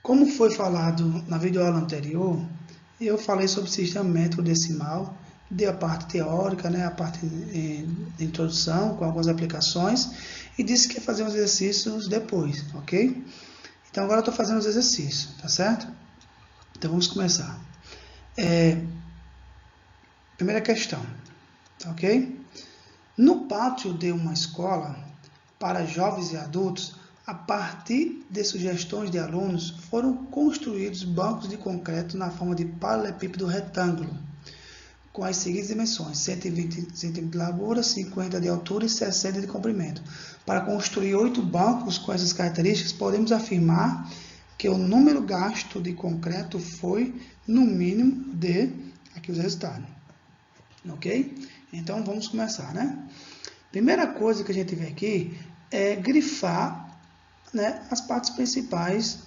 Como foi falado na videoaula anterior, eu falei sobre sistema métrico decimal, dei a parte teórica, né, a parte de introdução, com algumas aplicações, e disse que ia fazer uns exercícios depois, ok? Então, agora eu estou fazendo os exercícios, tá certo? Então, vamos começar. Primeira questão, ok? No pátio de uma escola, para jovens e adultos, a partir de sugestões de alunos, foram construídos bancos de concreto na forma de paralelepípedo retângulo, com as seguintes dimensões: 120 cm de largura, 50 de altura e 60 de comprimento. Para construir 8 bancos com essas características, podemos afirmar que o número gasto de concreto foi, no mínimo, de... Aqui os resultados. Ok? Então, vamos começar, né? Primeira coisa que a gente vê aqui é grifar, né, as partes principais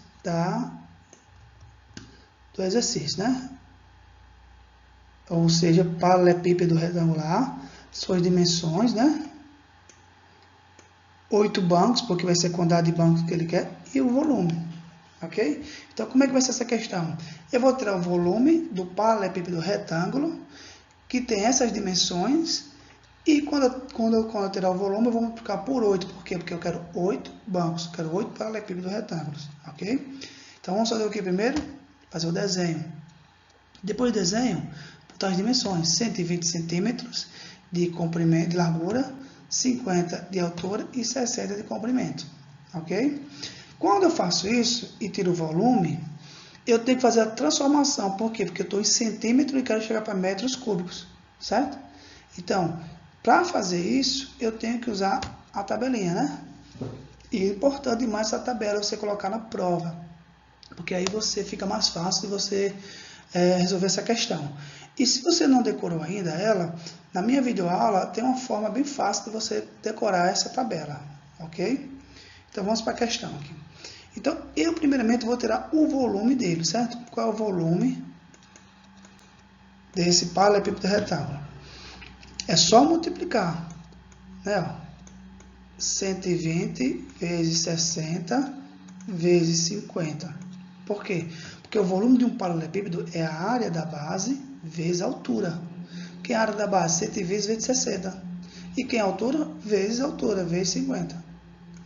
do exercício, né? Ou seja, paralelepípedo retangular, suas dimensões, né? 8 bancos, porque vai ser a quantidade de bancos que ele quer, e o volume, ok? Então, como é que vai ser essa questão? Eu vou tirar o volume do paralelepípedo retângulo, que tem essas dimensões, e quando eu tirar o volume, eu vou multiplicar por 8. Por quê? Porque eu quero 8 bancos, eu quero 8 paralelepípedos retângulos, ok? Então, vamos fazer o que primeiro? Fazer o desenho. Depois do desenho, botar as dimensões: 120 centímetros de comprimento, de largura, 50 de altura e 60 de comprimento, ok? Quando eu faço isso e tiro o volume, eu tenho que fazer a transformação. Por quê? Porque eu estou em centímetros e quero chegar para metros cúbicos, certo? Então, para fazer isso, eu tenho que usar a tabelinha, né? E é importante demais essa tabela você colocar na prova, porque aí você fica mais fácil de você resolver essa questão. E se você não decorou ainda ela, na minha videoaula tem uma forma bem fácil de você decorar essa tabela, ok? Então, vamos para a questão aqui. Então, eu primeiramente vou tirar o volume dele, certo? Qual é o volume desse paralelepípedo retângulo? É só multiplicar, né? 120 vezes 60 vezes 50. Por quê? Porque o volume de um paralelepípedo é a área da base vezes a altura. Quem é a área da base? 120 vezes 60. E quem é a altura? Vezes a altura, vezes 50.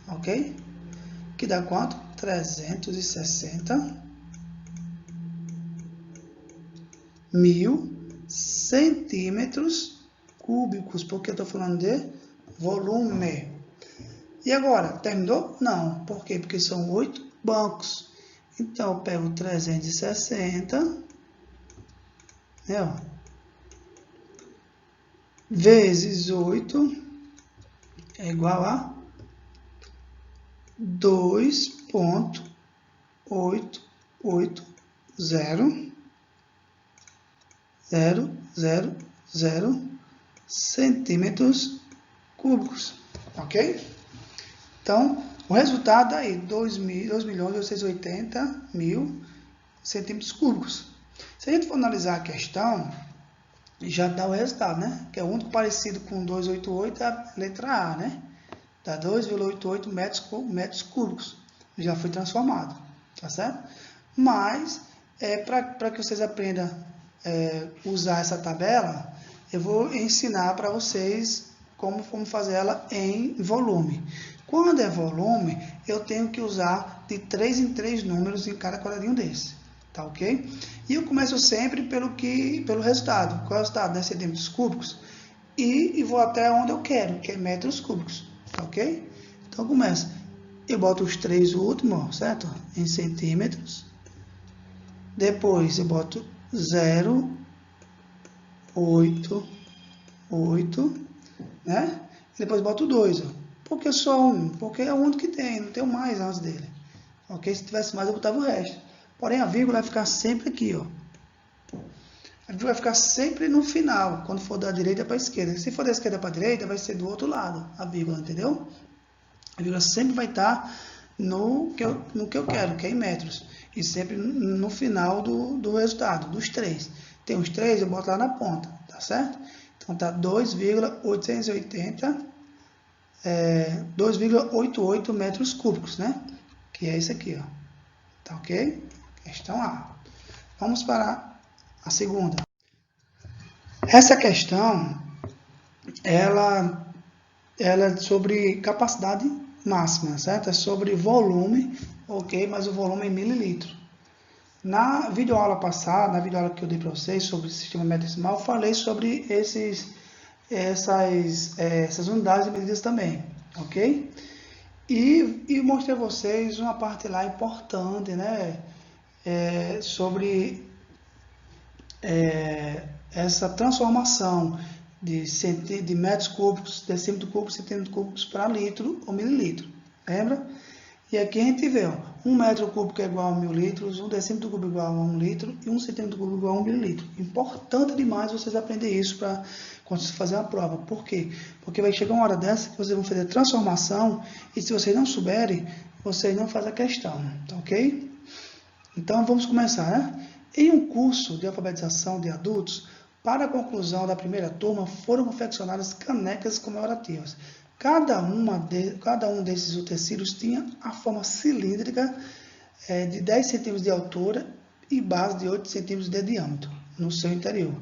Ok? Que dá quanto? 360 mil centímetros cúbicos, porque eu estou falando de volume. E agora, terminou? Não. Por quê? Porque são 8 bancos. Então, eu pego 360, né, vezes 8 é igual a 2,880 centímetros cúbicos, ok? Então, o resultado aí, 2.880.000 centímetros cúbicos. Se a gente for analisar a questão, já dá o resultado, né? Que é o único parecido com 288 é a letra A, né? Dá 2,88 metros cúbicos. Já foi transformado, tá certo? Mas, para que vocês aprendam a usar essa tabela, eu vou ensinar para vocês como fazer ela em volume. Quando é volume, eu tenho que usar de 3 em 3 números em cada quadradinho desse, tá ok? E eu começo sempre pelo resultado. Qual é o resultado? Né? Centímetros cúbicos. E vou até onde eu quero, que é metros cúbicos, tá ok? Então, começa. Eu boto os 3 últimos, certo? Em centímetros. Depois, eu boto 0,88, né? Depois boto 2, ó. Por que só um? Porque é o único que tem, não tem mais antes dele. Ok? Se tivesse mais, eu botava o resto. Porém, a vírgula vai ficar sempre aqui, ó. A vírgula vai ficar sempre no final, quando for da direita para a esquerda. Se for da esquerda para a direita, vai ser do outro lado, a vírgula, entendeu? A vírgula sempre vai estar no que eu quero, que é em metros. E sempre no final do resultado, dos 3. Tem os 3, eu boto lá na ponta, tá certo? Então, tá 2,88 metros cúbicos, né? Que é esse aqui, ó. Tá ok? Questão A. Vamos para a segunda. Essa questão, ela é sobre capacidade máxima, certo? É sobre volume, ok? Mas o volume em mililitro. Na videoaula passada, na videoaula que eu dei para vocês sobre o sistema metadecimal, eu falei sobre essas unidades de medidas também, ok? E mostrei a vocês uma parte lá importante, né? Sobre essa transformação de metros cúbicos, decímetro cúbico, centímetro cúbicos para litro ou mililitro. Lembra? E aqui a gente vê, ó, 1 metro cúbico é igual a 1000 litros, 1 decímetro cúbico é igual a 1 litro e 1 centímetro cúbico é igual a 1 mililitro. Importante demais vocês aprenderem isso para quando vocês fazerem a prova. Por quê? Porque vai chegar uma hora dessa que vocês vão fazer transformação e se vocês não souberem, vocês não fazem a questão, tá ok? Então vamos começar, né? Em um curso de alfabetização de adultos, para a conclusão da primeira turma, foram confeccionadas canecas comemorativas. Cada um desses utensílios tinha a forma cilíndrica de 10 centímetros de altura e base de 8 centímetros de diâmetro no seu interior.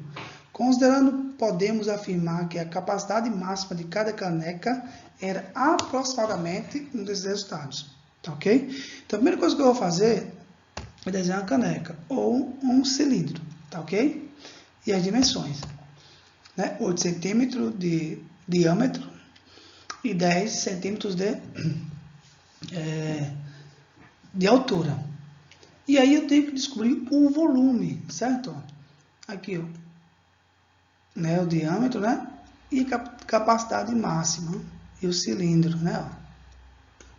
Considerando, podemos afirmar que a capacidade máxima de cada caneca era aproximadamente um desses resultados. Tá ok? Então, a primeira coisa que eu vou fazer é desenhar uma caneca ou um cilindro. Tá ok? E as dimensões, né? 8 centímetros de diâmetro e 10 centímetros de altura. E aí eu tenho que descobrir o volume, certo? Aqui, ó, né, o diâmetro, né? E capacidade máxima e o cilindro, né?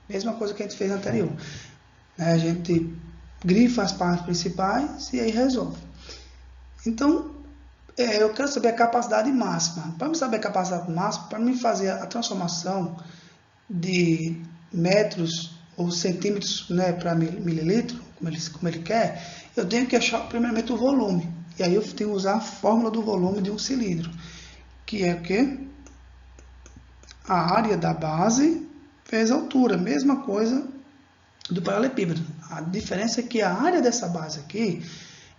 Mesma coisa que a gente fez anterior. Né? A gente grifa as partes principais e aí resolve. Então, eu quero saber a capacidade máxima. Para me saber a capacidade máxima, para me fazer a transformação de metros ou centímetros, né, para mililitro, como ele quer, eu tenho que achar primeiramente o volume. E aí eu tenho que usar a fórmula do volume de um cilindro, que é o quê? A área da base vezes a altura. Mesma coisa do paralelepípedo. A diferença é que a área dessa base aqui,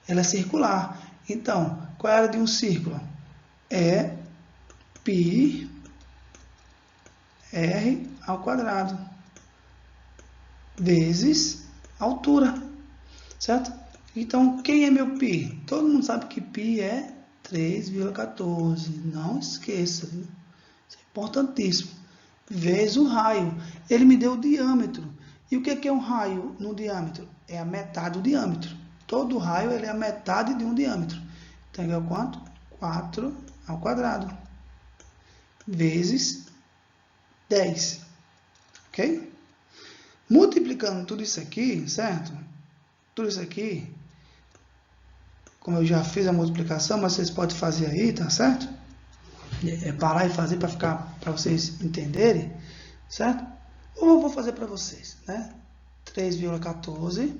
ela é circular. Então, qual é a área de um círculo? É πr ao quadrado vezes a altura, certo? Então, quem é meu π? Todo mundo sabe que π é 3,14. Não esqueça, viu? Isso é importantíssimo. Vezes o raio. Ele me deu o diâmetro. E o que é um raio no diâmetro? É a metade do diâmetro. Todo raio ele é a metade de um diâmetro. Então, igual a quanto? 4 ao quadrado. Vezes 10. Ok? Multiplicando tudo isso aqui, certo? Tudo isso aqui, como eu já fiz a multiplicação, mas vocês podem fazer aí, tá certo? Parar e fazer para vocês entenderem, certo? Ou eu vou fazer para vocês, né? 3,14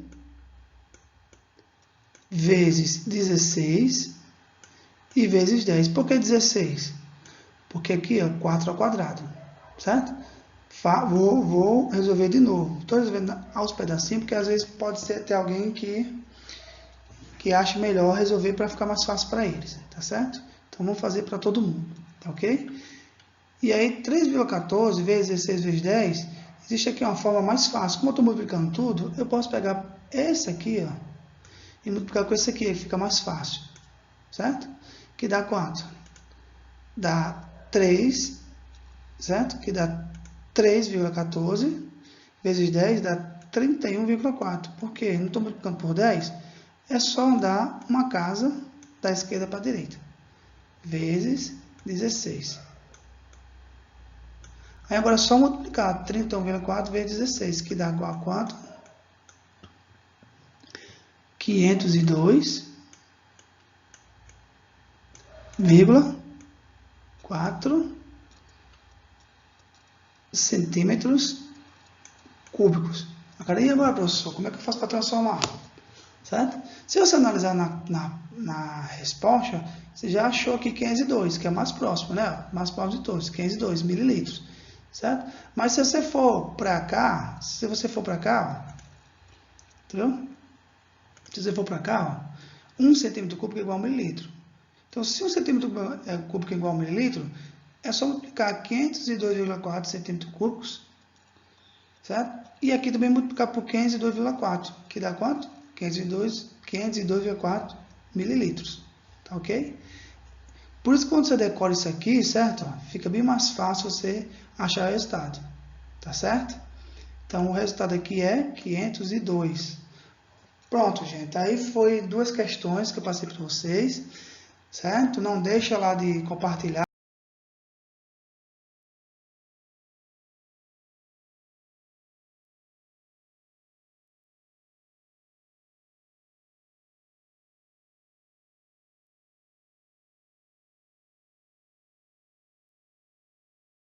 vezes 16 e vezes 10. Por que 16? Porque aqui é 4 ao quadrado, certo? Vou resolver de novo. Estou resolvendo aos pedacinhos, porque às vezes pode ter alguém que acha melhor resolver para ficar mais fácil para eles, tá certo? Então vamos fazer para todo mundo, tá ok? E aí 3,14 vezes 16 vezes 10, existe aqui uma forma mais fácil. Como eu estou multiplicando tudo, eu posso pegar esse aqui, ó, e multiplicar com esse aqui, fica mais fácil, certo? Que dá quanto? Dá 3, certo? Que dá 3,14 vezes 10 dá 31,4. Por quê? Não estou multiplicando por 10? É só andar uma casa da esquerda para a direita. Vezes 16. Aí agora é só multiplicar 31,4 vezes 16, que dá igual a quanto? 502,4 centímetros cúbicos. Agora, e agora, professor, como é que eu faço para transformar? Certo? Se você analisar na resposta, você já achou aqui 502, que é mais próximo, né? Mais próximo de todos, 502 mililitros. Certo? Mas se você for para cá, ó, Entendeu? Se você for para cá, ó, 1 centímetro cúbico é igual a 1 mililitro. Então, se 1 centímetro cúbico é igual a 1 mililitro, é só multiplicar 502,4 centímetros cúbicos, certo? E aqui também multiplicar por 502,4, que dá quanto? 502,4 mililitros, tá ok? Por isso, quando você decora isso aqui, certo? Fica bem mais fácil você achar o resultado, tá certo? Então, o resultado aqui é 502. Pronto, gente. Aí foi 2 questões que eu passei para vocês, certo? Não deixa lá de compartilhar.